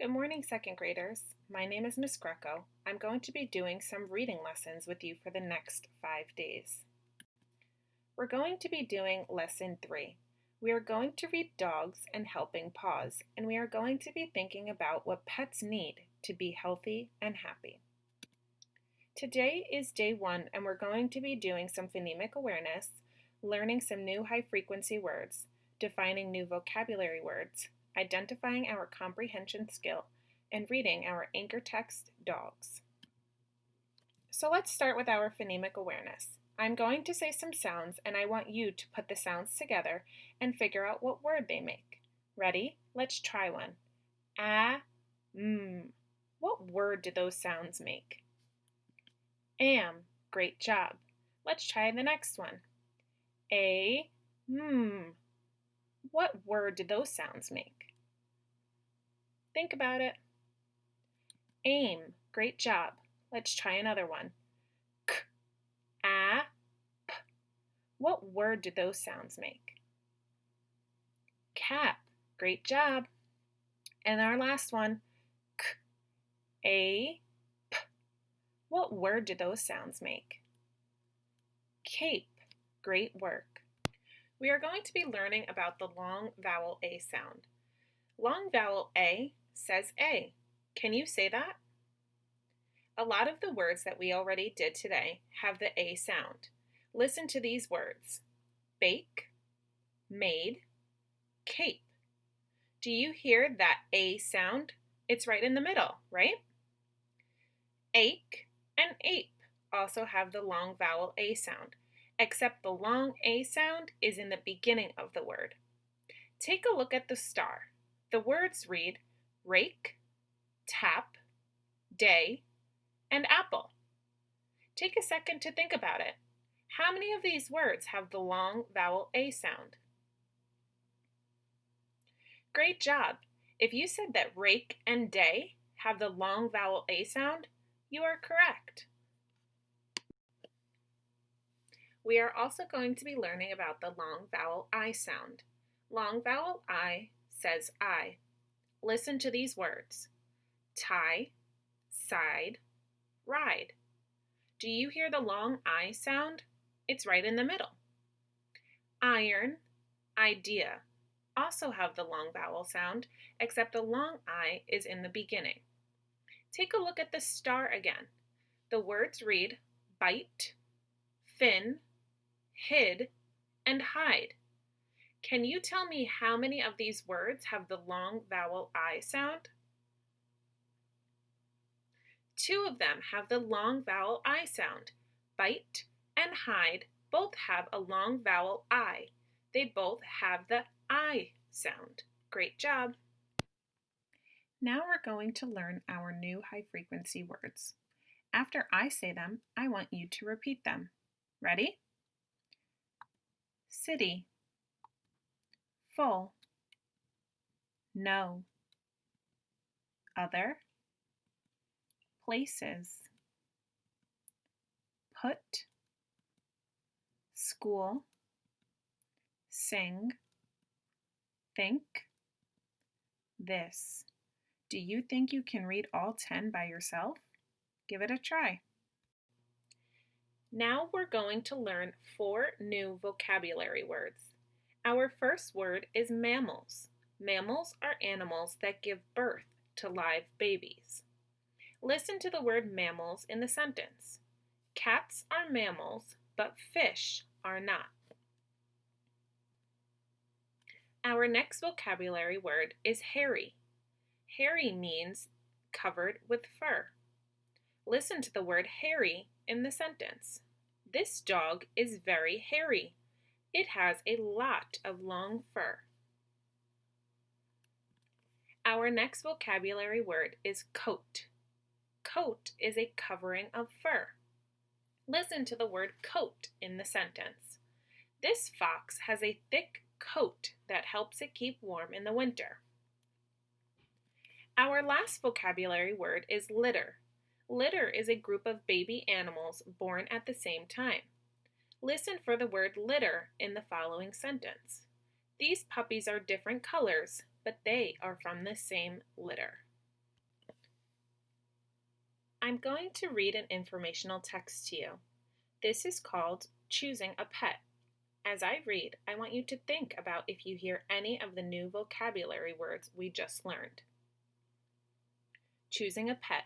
Good morning, second graders. My name is Miss Greco. I'm going to be doing some reading lessons with you for the next 5 days. We're going to be doing lesson 3. We are going to read Dogs and Helping Paws, and we are going to be thinking about what pets need to be healthy and happy. Today is day 1, and we're going to be doing some phonemic awareness, learning some new high-frequency words, defining new vocabulary words, identifying our comprehension skill, and reading our anchor text, Dogs. So let's start with our phonemic awareness. I'm going to say some sounds, and I want you to put the sounds together and figure out what word they make. Ready? Let's try one. What word do those sounds make? Am. Great job. Let's try the next one. What word do those sounds make? Think about it. Aim. Great job. Let's try another one. K, a, p. What word do those sounds make? Cap. Great job. And our last one. K, a, p. What word do those sounds make? Cape. Great work. We are going to be learning about the long vowel A sound. Long vowel A says A. Can you say that? A lot of the words that we already did today have the A sound. Listen to these words. Bake, made, cape. Do you hear that A sound? It's right in the middle, right? Ache and ape also have the long vowel A sound, except the long A sound is in the beginning of the word. Take a look at the star. The words read rake, tap, day, and apple. Take a second to think about it. How many of these words have the long vowel A sound? Great job! If you said that rake and day have the long vowel A sound, you are correct. We are also going to be learning about the long vowel I sound. Long vowel I says I. Listen to these words. Tie, side, ride. Do you hear the long I sound? It's right in the middle. Iron, idea also have the long vowel sound, except the long I is in the beginning. Take a look at the star again. The words read bite, fin, hid, and hide. Can you tell me how many of these words have the long vowel I sound? 2 of them have the long vowel I sound. Bite and hide both have a long vowel I. They both have the I sound. Great job! Now we're going to learn our new high-frequency words. After I say them, I want you to repeat them. Ready? City, full, no, other, places, put, school, sing, think, this. Do you think you can read all 10 by yourself? Give it a try. Now we're going to learn 4 new vocabulary words. Our first word is mammals. Mammals are animals that give birth to live babies. Listen to the word mammals in the sentence. Cats are mammals, but fish are not. Our next vocabulary word is hairy. Hairy means covered with fur. Listen to the word hairy in the sentence. This dog is very hairy. It has a lot of long fur. Our next vocabulary word is coat. Coat is a covering of fur. Listen to the word coat in the sentence. This fox has a thick coat that helps it keep warm in the winter. Our last vocabulary word is litter. Litter is a group of baby animals born at the same time. Listen for the word litter in the following sentence. These puppies are different colors, but they are from the same litter. I'm going to read an informational text to you. This is called Choosing a Pet. As I read, I want you to think about if you hear any of the new vocabulary words we just learned. Choosing a pet.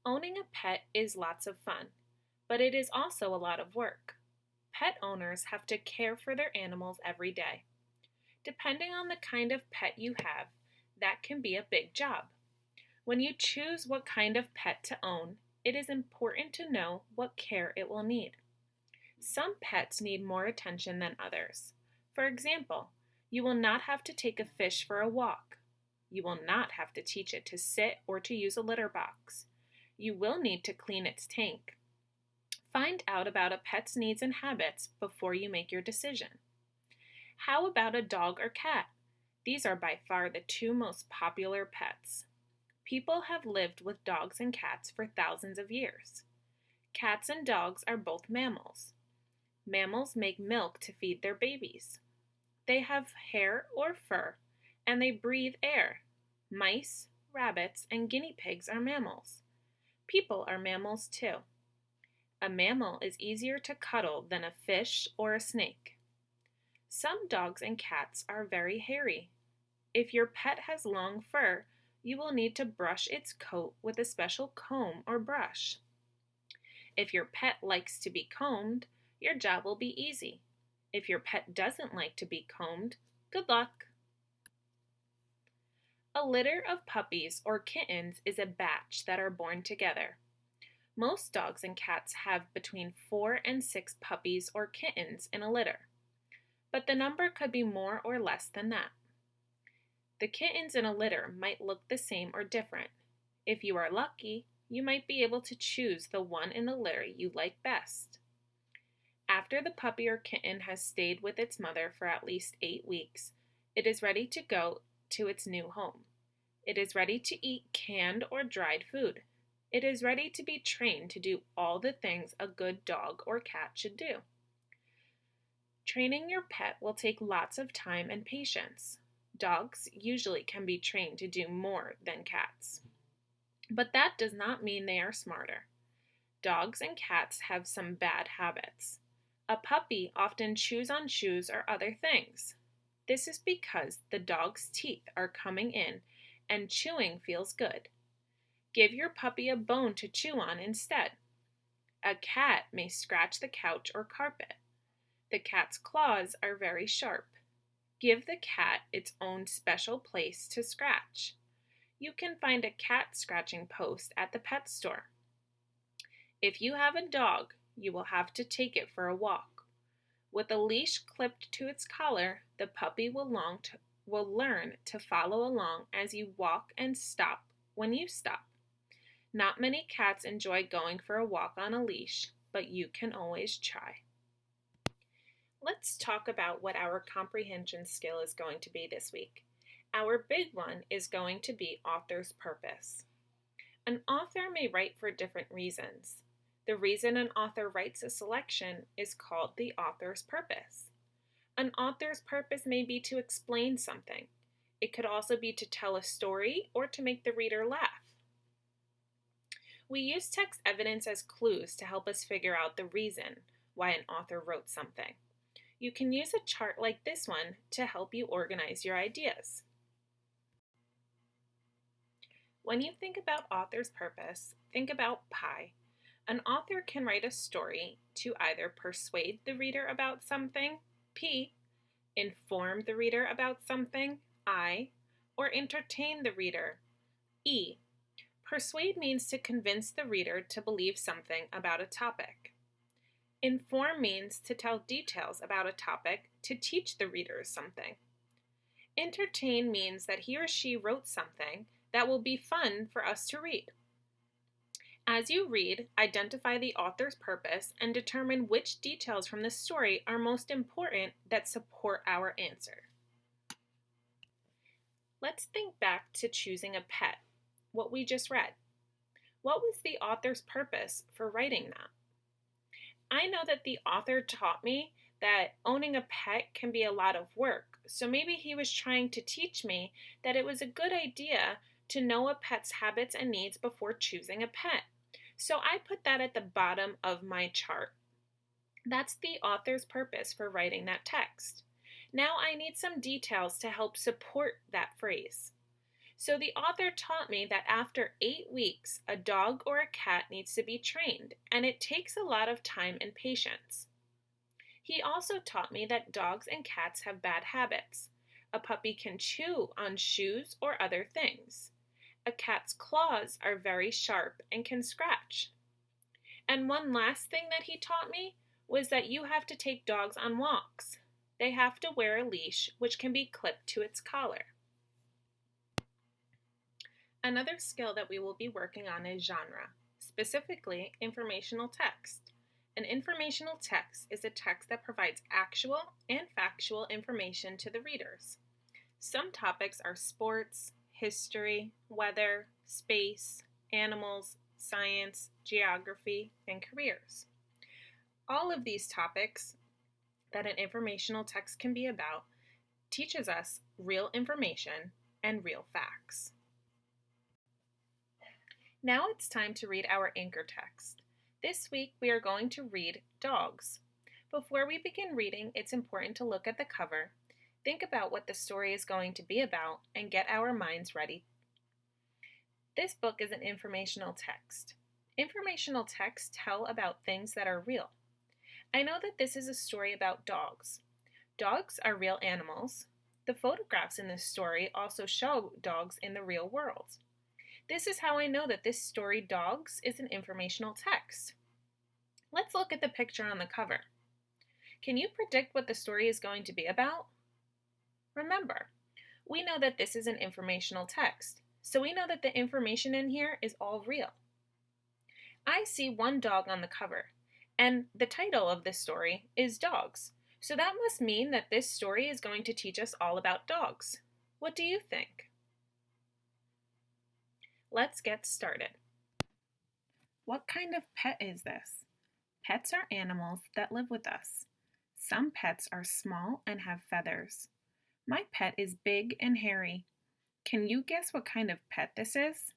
Owning a pet is lots of fun, but it is also a lot of work. Pet owners have to care for their animals every day. Depending on the kind of pet you have, that can be a big job. When you choose what kind of pet to own, it is important to know what care it will need. Some pets need more attention than others. For example, you will not have to take a fish for a walk. You will not have to teach it to sit or to use a litter box. You will need to clean its tank. Find out about a pet's needs and habits before you make your decision. How about a dog or cat? These are by far the two most popular pets. People have lived with dogs and cats for thousands of years. Cats and dogs are both mammals. Mammals make milk to feed their babies. They have hair or fur, and they breathe air. Mice, rabbits, and guinea pigs are mammals. People are mammals too. A mammal is easier to cuddle than a fish or a snake. Some dogs and cats are very hairy. If your pet has long fur, you will need to brush its coat with a special comb or brush. If your pet likes to be combed, your job will be easy. If your pet doesn't like to be combed, good luck. A litter of puppies or kittens is a batch that are born together. Most dogs and cats have between 4 and 6 puppies or kittens in a litter, but the number could be more or less than that. The kittens in a litter might look the same or different. If you are lucky, you might be able to choose the one in the litter you like best. After the puppy or kitten has stayed with its mother for at least 8 weeks, it is ready to go to its new home. It is ready to eat canned or dried food. It is ready to be trained to do all the things a good dog or cat should do. Training your pet will take lots of time and patience. Dogs usually can be trained to do more than cats. But that does not mean they are smarter. Dogs and cats have some bad habits. A puppy often chews on shoes or other things. This is because the dog's teeth are coming in and chewing feels good. Give your puppy a bone to chew on instead. A cat may scratch the couch or carpet. The cat's claws are very sharp. Give the cat its own special place to scratch. You can find a cat scratching post at the pet store. If you have a dog, you will have to take it for a walk. With a leash clipped to its collar, the puppy will learn to follow along as you walk and stop when you stop. Not many cats enjoy going for a walk on a leash, but you can always try. Let's talk about what our comprehension skill is going to be this week. Our big one is going to be author's purpose. An author may write for different reasons. The reason an author writes a selection is called the author's purpose. An author's purpose may be to explain something. It could also be to tell a story or to make the reader laugh. We use text evidence as clues to help us figure out the reason why an author wrote something. You can use a chart like this one to help you organize your ideas. When you think about author's purpose, think about pie. An author can write a story to either persuade the reader about something, P, inform the reader about something, I, or entertain the reader, E. Persuade means to convince the reader to believe something about a topic. Inform means to tell details about a topic to teach the reader something. Entertain means that he or she wrote something that will be fun for us to read. As you read, identify the author's purpose and determine which details from the story are most important that support our answer. Let's think back to choosing a pet, what we just read. What was the author's purpose for writing that? I know that the author taught me that owning a pet can be a lot of work, so maybe he was trying to teach me that it was a good idea to know a pet's habits and needs before choosing a pet. So I put that at the bottom of my chart. That's the author's purpose for writing that text. Now I need some details to help support that phrase. So the author taught me that after 8 weeks, a dog or a cat needs to be trained, and it takes a lot of time and patience. He also taught me that dogs and cats have bad habits. A puppy can chew on shoes or other things. A cat's claws are very sharp and can scratch. And one last thing that he taught me was that you have to take dogs on walks. They have to wear a leash, which can be clipped to its collar. Another skill that we will be working on is genre, specifically informational text. An informational text is a text that provides actual and factual information to the readers. Some topics are sports, history, weather, space, animals, science, geography, and careers. All of these topics that an informational text can be about teaches us real information and real facts. Now it's time to read our anchor text. This week we are going to read Dogs. Before we begin reading, it's important to look at the cover, think about what the story is going to be about, and get our minds ready. This book is an informational text. Informational texts tell about things that are real. I know that this is a story about dogs. Dogs are real animals. The photographs in this story also show dogs in the real world. This is how I know that this story, Dogs, is an informational text. Let's look at the picture on the cover. Can you predict what the story is going to be about? Remember, we know that this is an informational text, so we know that the information in here is all real. I see one dog on the cover, and the title of this story is Dogs, so that must mean that this story is going to teach us all about dogs. What do you think? Let's get started. What kind of pet is this? Pets are animals that live with us. Some pets are small and have feathers. My pet is big and hairy. Can you guess what kind of pet this is?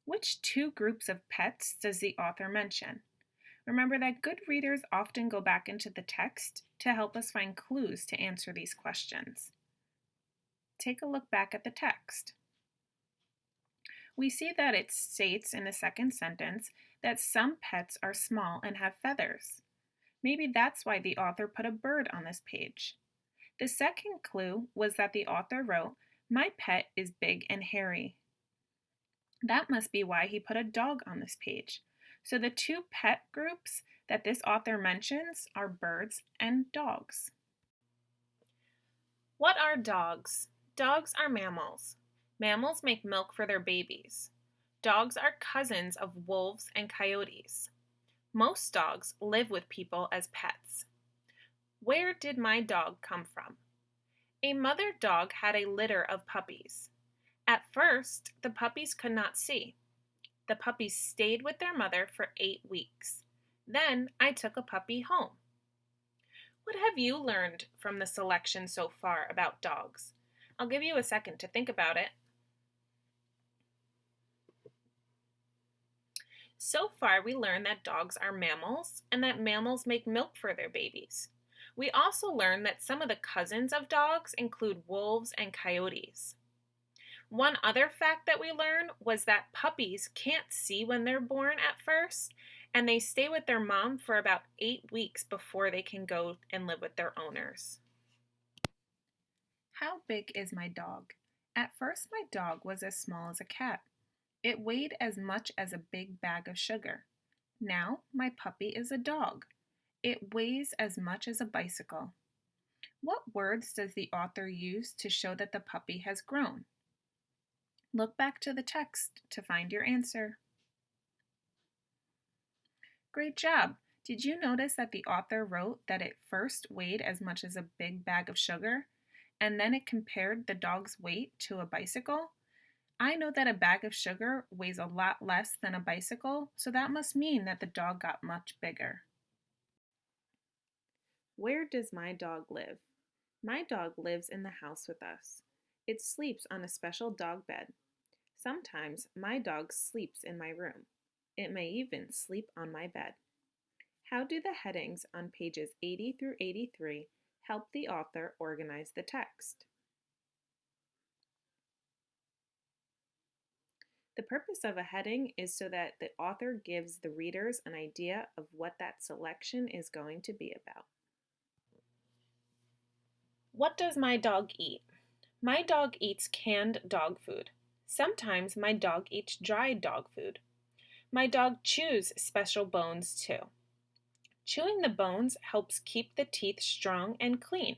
Which two groups of pets does the author mention? Remember that good readers often go back into the text to help us find clues to answer these questions. Take a look back at the text. We see that it states in the second sentence that some pets are small and have feathers. Maybe that's why the author put a bird on this page. The second clue was that the author wrote, "My pet is big and hairy." That must be why he put a dog on this page. So the two pet groups that this author mentions are birds and dogs. What are dogs? Dogs are mammals. Mammals make milk for their babies. Dogs are cousins of wolves and coyotes. Most dogs live with people as pets. Where did my dog come from? A mother dog had a litter of puppies. At first, the puppies could not see. The puppies stayed with their mother for 8 weeks. Then I took a puppy home. What have you learned from the selection so far about dogs? I'll give you a second to think about it. So far, we learned that dogs are mammals and that mammals make milk for their babies. We also learned that some of the cousins of dogs include wolves and coyotes. One other fact that we learned was that puppies can't see when they're born at first, and they stay with their mom for about 8 weeks before they can go and live with their owners. How big is my dog? At first, my dog was as small as a cat. It weighed as much as a big bag of sugar. Now, my puppy is a dog. It weighs as much as a bicycle. What words does the author use to show that the puppy has grown? Look back to the text to find your answer. Great job! Did you notice that the author wrote that it first weighed as much as a big bag of sugar, and then it compared the dog's weight to a bicycle? I know that a bag of sugar weighs a lot less than a bicycle, so that must mean that the dog got much bigger. Where does my dog live? My dog lives in the house with us. It sleeps on a special dog bed. Sometimes my dog sleeps in my room. It may even sleep on my bed. How do the headings on pages 80 through 83 help the author organize the text? The purpose of a heading is so that the author gives the readers an idea of what that selection is going to be about. What does my dog eat? My dog eats canned dog food. Sometimes my dog eats dried dog food. My dog chews special bones too. Chewing the bones helps keep the teeth strong and clean.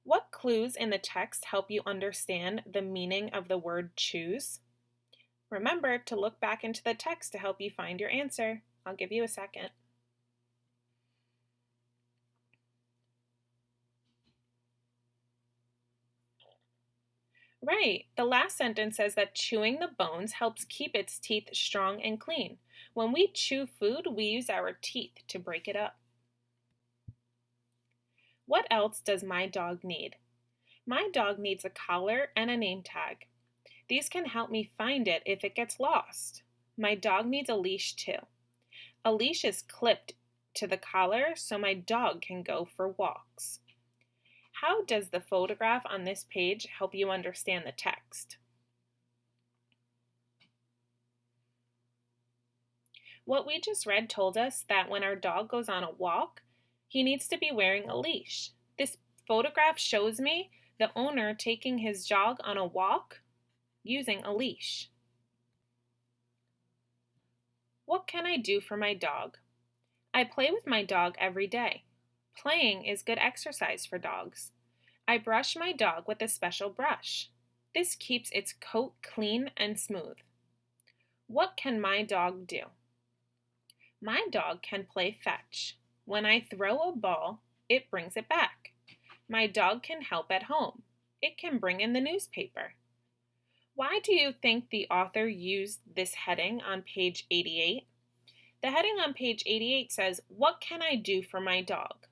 What clues in the text help you understand the meaning of the word chews? Remember to look back into the text to help you find your answer. I'll give you a second. Right, the last sentence says that chewing the bones helps keep its teeth strong and clean. When we chew food, we use our teeth to break it up. What else does my dog need? My dog needs a collar and a name tag. These can help me find it if it gets lost. My dog needs a leash too. A leash is clipped to the collar so my dog can go for walks. How does the photograph on this page help you understand the text? What we just read told us that when our dog goes on a walk, he needs to be wearing a leash. This photograph shows me the owner taking his dog on a walk using a leash. What can I do for my dog? I play with my dog every day. Playing is good exercise for dogs. I brush my dog with a special brush. This keeps its coat clean and smooth. What can my dog do? My dog can play fetch. When I throw a ball, it brings it back. My dog can help at home. It can bring in the newspaper. Why do you think the author used this heading on page 88? The heading on page 88 says, "What can I do for my dog?"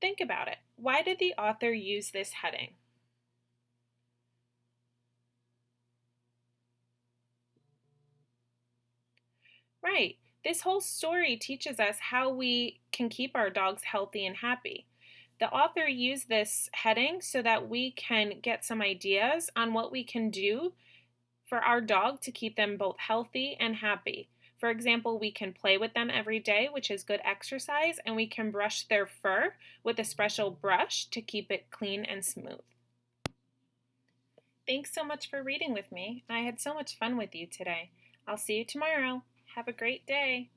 Think about it. Why did the author use this heading? Right. This whole story teaches us how we can keep our dogs healthy and happy. The author used this heading so that we can get some ideas on what we can do for our dog to keep them both healthy and happy. For example, we can play with them every day, which is good exercise, and we can brush their fur with a special brush to keep it clean and smooth. Thanks so much for reading with me. I had so much fun with you today. I'll see you tomorrow. Have a great day.